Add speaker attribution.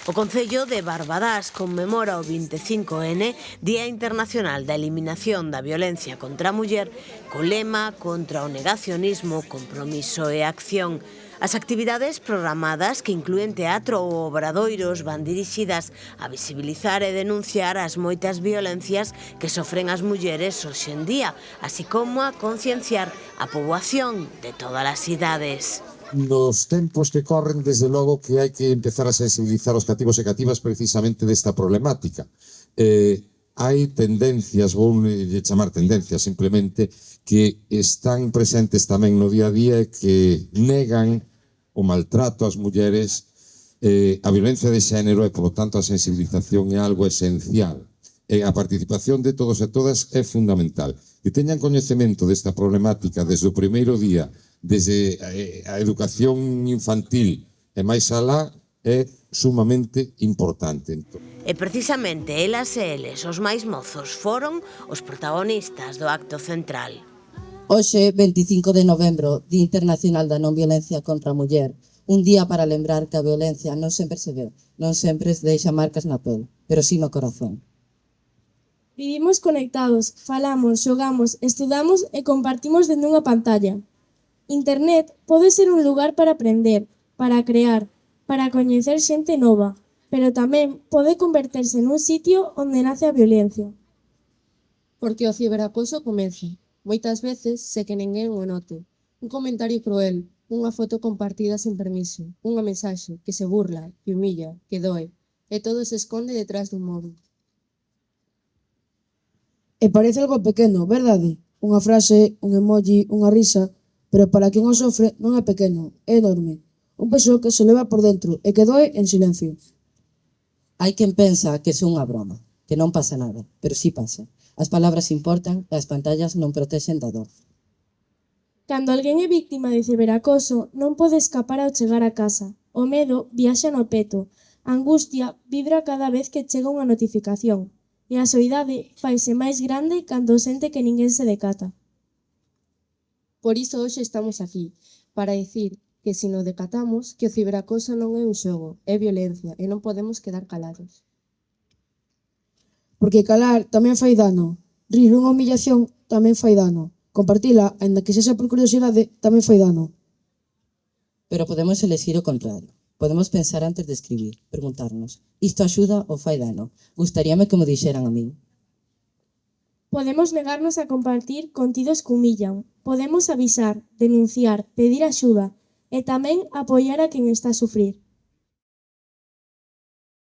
Speaker 1: O Concello de Barbadás conmemora o 25N, Día Internacional da Eliminación da Violencia contra a Muller, co lema contra o negacionismo, compromiso e acción. As actividades programadas, que inclúen teatro ou obradoiros, van dirixidas a visibilizar e denunciar as moitas violencias que sofren as mulleres hoxe en día, así como a concienciar a poboación de todas as idades.
Speaker 2: Nos tempos que corren, desde logo que hai que empezar a sensibilizar os cativos e cativas precisamente desta problemática. Hai tendencias, vou chamar tendencias simplemente, que están presentes tamén no día a día e que negan o maltrato ás mulleres, a violencia de xénero e, polo tanto, a sensibilización é algo esencial. A participación de todos e todas é fundamental. Que teñan coñecemento desta problemática desde o primeiro día, desde a educación infantil e máis alá, é sumamente importante.
Speaker 1: E precisamente elas e eles, os máis mozos, foron os protagonistas do acto central.
Speaker 3: Hoxe, 25 de novembro, Día Internacional da Non Violencia contra a Muller, un día para lembrar que a violencia non sempre se ve, non sempre se deixa marcas na pel, pero sí no corazón.
Speaker 4: Vivimos conectados, falamos, xogamos, estudamos e compartimos dende unha pantalla. Internet pode ser un lugar para aprender, para crear, para coñecer xente nova, pero tamén pode converterse nun sitio onde nace a violencia.
Speaker 5: Porque o ciberacoso comeza, moitas veces, se que ninguén o note. Un comentario cruel, unha foto compartida sen permiso, unha mensaxe que se burla, que humilla, que doe, e todo se esconde detrás dun móvil.
Speaker 6: E parece algo pequeno, verdade? Unha frase, un emoji, unha risa, pero para quen o sofre non é pequeno, é enorme. Un peso que se leva por dentro e que doe en silencio.
Speaker 3: Hai quen pensa que é unha broma, que non pasa nada, pero sí pasa. As palabras importan e as pantallas non protexen da dor.
Speaker 4: Cando alguén é víctima de ciberacoso, non pode escapar ao chegar a casa. O medo viaxa no peto, a angustia vibra cada vez que chega unha notificación, e a soidade faise máis grande cando sente que ninguén se decata.
Speaker 5: Por iso hoxe estamos aquí, para dicir que se nos decatamos que o ciberacoso non é un xogo, é violencia e non podemos quedar calados.
Speaker 6: Porque calar tamén fai dano, rir unha humillación tamén fai dano, compartila, aínda que sexa por curiosidade, tamén fai dano.
Speaker 3: Pero podemos elegir o contrario. Podemos pensar antes de escribir, preguntarnos, isto axuda ou fai dano? Gustaríame que me dixeran a min.
Speaker 4: Podemos negarnos a compartir contidos que humillan. Podemos avisar, denunciar, pedir axuda e tamén apoiar a quen está a sufrir.